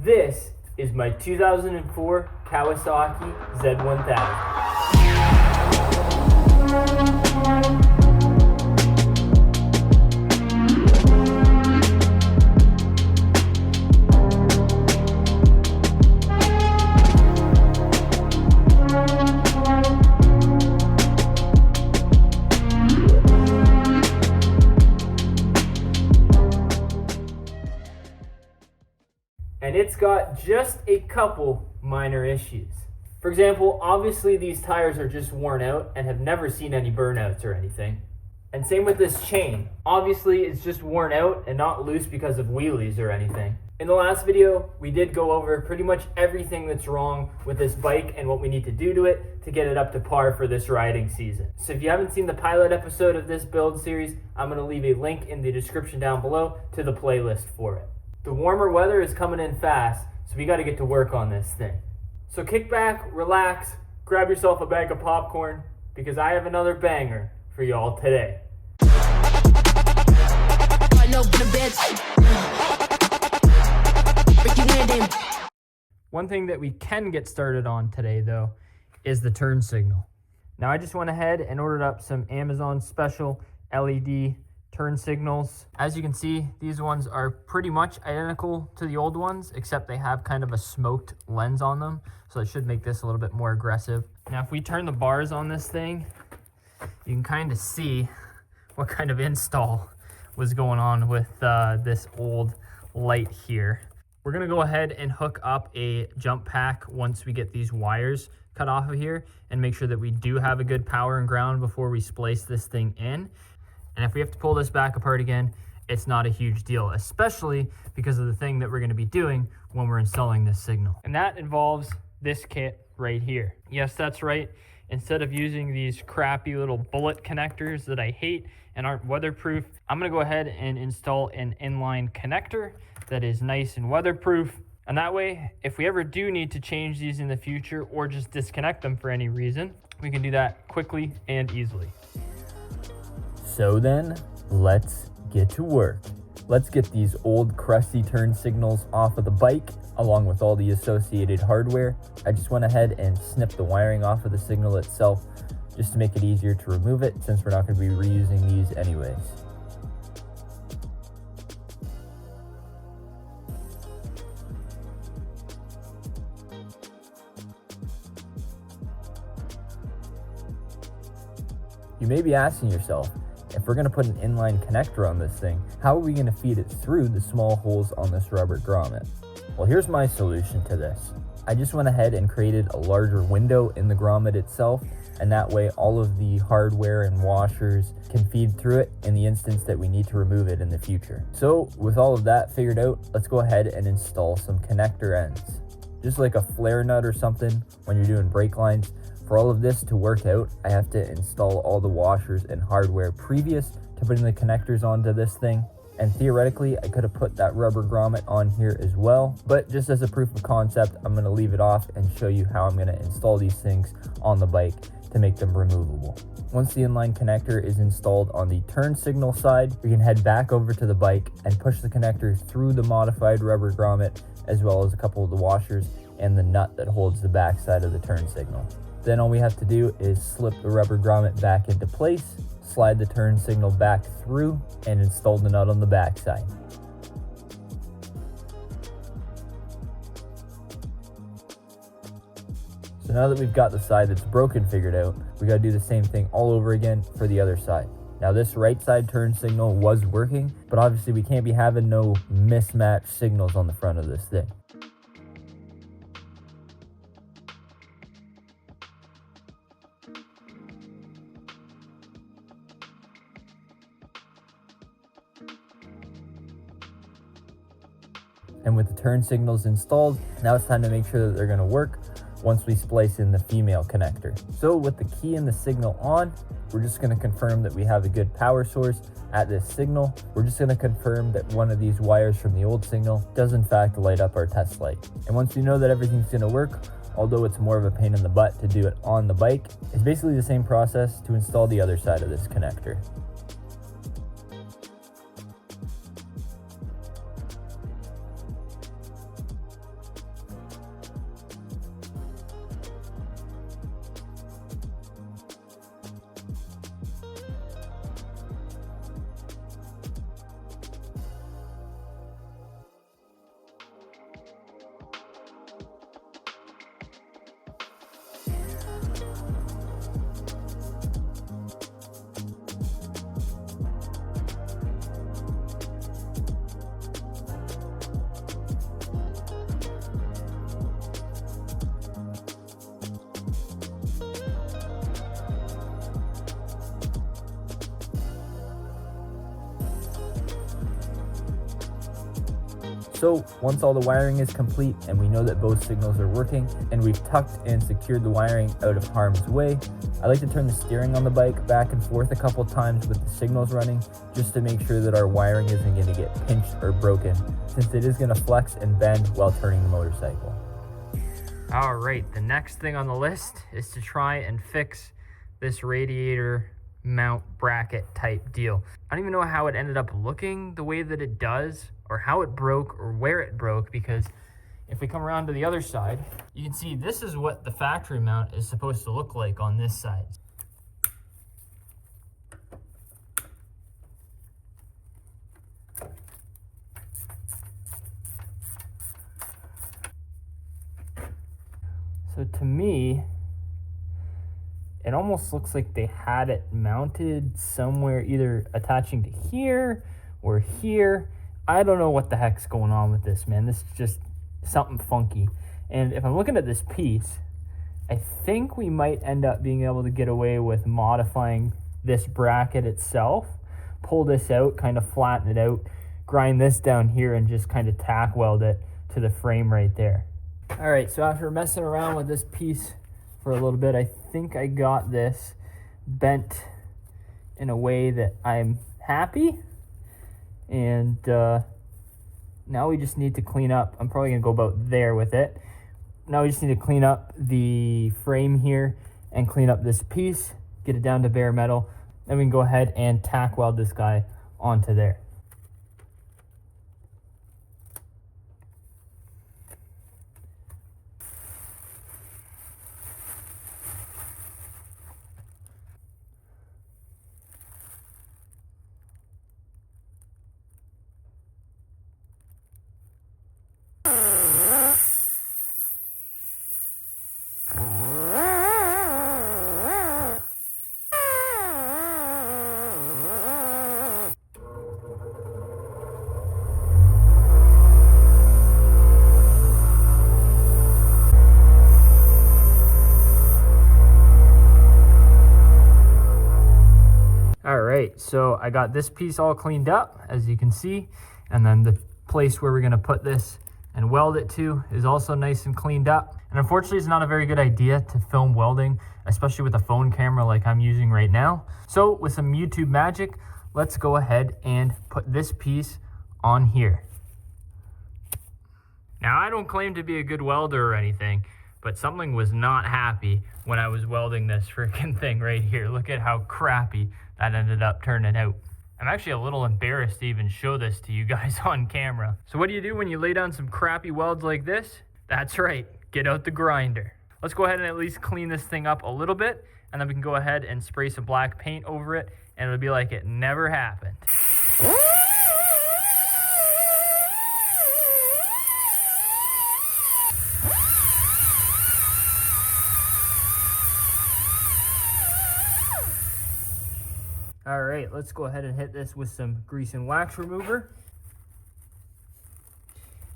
This is my 2004 Kawasaki Z1000. And it's got just a couple minor issues. For example, obviously these tires are just worn out and have never seen any burnouts or anything. And same with this chain. Obviously it's just worn out and not loose because of wheelies or anything. In the last video, we did go over pretty much everything that's wrong with this bike and what we need to do to it to get it up to par for this riding season. So if you haven't seen the pilot episode of this build series, I'm gonna leave a link in the description down below to the playlist for it. The warmer weather is coming in fast, so we gotta get to work on this thing. So kick back, relax, grab yourself a bag of popcorn, because I have another banger for y'all today. One thing that we can get started on today, though, is the turn signal. Now, I just went ahead and ordered up some Amazon special LED turn signals. As you can see, these ones are pretty much identical to the old ones, except they have kind of a smoked lens on them, so it should make this a little bit more aggressive. Now, if we turn the bars on this thing, you can kind of see what kind of install was going on with this old light here. We're gonna go ahead and hook up a jump pack once we get these wires cut off of here and make sure that we do have a good power and ground before we splice this thing in. And if we have to pull this back apart again, it's not a huge deal, especially because of the thing that we're gonna be doing when we're installing this signal. And that involves this kit right here. Yes, that's right. Instead of using these crappy little bullet connectors that I hate and aren't weatherproof, I'm gonna go ahead and install an inline connector that is nice and weatherproof. And that way, if we ever do need to change these in the future or just disconnect them for any reason, we can do that quickly and easily. So then, let's get to work. Let's get these old crusty turn signals off of the bike, along with all the associated hardware. I just went ahead and snipped the wiring off of the signal itself, just to make it easier to remove it, since we're not going to be reusing these anyways. You may be asking yourself, if we're going to put an inline connector on this thing, how are we going to feed it through the small holes on this rubber grommet? Well, here's my solution to this. I just went ahead and created a larger window in the grommet itself, and that way all of the hardware and washers can feed through it in the instance that we need to remove it in the future. So with all of that figured out, let's go ahead and install some connector ends. Just like a flare nut or something when you're doing brake lines. For all of this to work out, I have to install all the washers and hardware previous to putting the connectors onto this thing. And theoretically, I could have put that rubber grommet on here as well. But just as a proof of concept, I'm going to leave it off and show you how I'm going to install these things on the bike to make them removable. Once the inline connector is installed on the turn signal side, we can head back over to the bike and push the connector through the modified rubber grommet, as well as a couple of the washers and the nut that holds the back side of the turn signal. Then all we have to do is slip the rubber grommet back into place, slide the turn signal back through, and install the nut on the back side. So now that we've got the side that's broken figured out, we gotta do the same thing all over again for the other side. Now this right side turn signal was working, but obviously we can't be having no mismatched signals on the front of this thing. And with the turn signals installed, now it's time to make sure that they're going to work once we splice in the female connector. So with the key and the signal on, we're just going to confirm that we have a good power source at this signal. We're just going to confirm that one of these wires from the old signal does in fact light up our test light. And once you know that everything's going to work, although it's more of a pain in the butt to do it on the bike, it's basically the same process to install the other side of this connector. So once all the wiring is complete and we know that both signals are working and we've tucked and secured the wiring out of harm's way, I like to turn the steering on the bike back and forth a couple times with the signals running, just to make sure that our wiring isn't going to get pinched or broken, since it is going to flex and bend while turning the motorcycle. All right, the next thing on the list is to try and fix this radiator mount bracket type deal. I don't even know how it ended up looking the way that it does, or how it broke, or where it broke, because if we come around to the other side, you can see this is what the factory mount is supposed to look like on this side. So to me, it almost looks like they had it mounted somewhere, either attaching to here or here. I don't know what the heck's going on with this, man. This is just something funky. And if I'm looking at this piece, I think we might end up being able to get away with modifying this bracket itself, pull this out, kind of flatten it out, grind this down here, and just kind of tack weld it to the frame right there. All right, so after messing around with this piece for a little bit, I think I got this bent in a way that I'm happy. And now we just need to clean up. I'm probably gonna go about there with it. Now we just need to clean up the frame here and clean up this piece, get it down to bare metal. Then we can go ahead and tack weld this guy onto there. All right, so I got this piece all cleaned up, as you can see, and then the place where we're gonna put this and weld it to is also nice and cleaned up. And unfortunately, it's not a very good idea to film welding, especially with a phone camera like I'm using right now. So with some YouTube magic, let's go ahead and put this piece on here. Now, I don't claim to be a good welder or anything, but something was not happy when I was welding this freaking thing right here. Look at how crappy that ended up turning out. I'm actually a little embarrassed to even show this to you guys on camera. So what do you do when you lay down some crappy welds like this? That's right, get out the grinder. Let's go ahead and at least clean this thing up a little bit, and then we can go ahead and spray some black paint over it, and it'll be like it never happened. All right, let's go ahead and hit this with some grease and wax remover.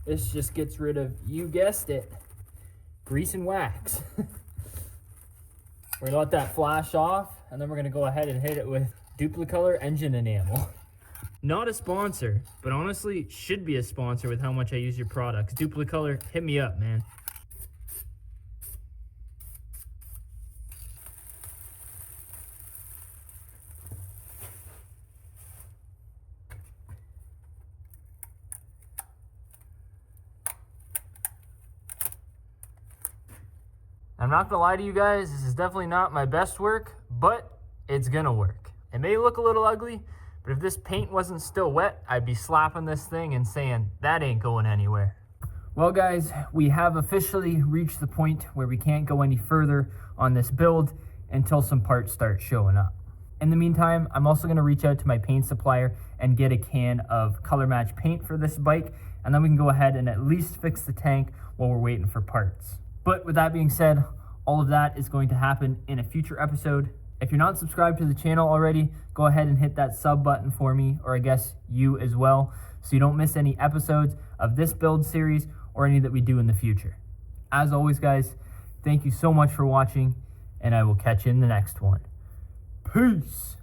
This just gets rid of, you guessed it, grease and wax. We're gonna let that flash off, and then we're gonna go ahead and hit it with Duplicolor engine enamel. Not a sponsor, but honestly should be a sponsor with how much I use your products. Duplicolor, hit me up, man. I'm not gonna lie to you guys, this is definitely not my best work, but it's gonna work. It may look a little ugly, but if this paint wasn't still wet, I'd be slapping this thing and saying, that ain't going anywhere. Well guys, we have officially reached the point where we can't go any further on this build until some parts start showing up. In the meantime, I'm also gonna reach out to my paint supplier and get a can of color match paint for this bike, and then we can go ahead and at least fix the tank while we're waiting for parts. But with that being said, all of that is going to happen in a future episode. If you're not subscribed to the channel already, go ahead and hit that sub button for me, or I guess you as well, so you don't miss any episodes of this build series or any that we do in the future. As always, guys, thank you so much for watching, and I will catch you in the next one. Peace!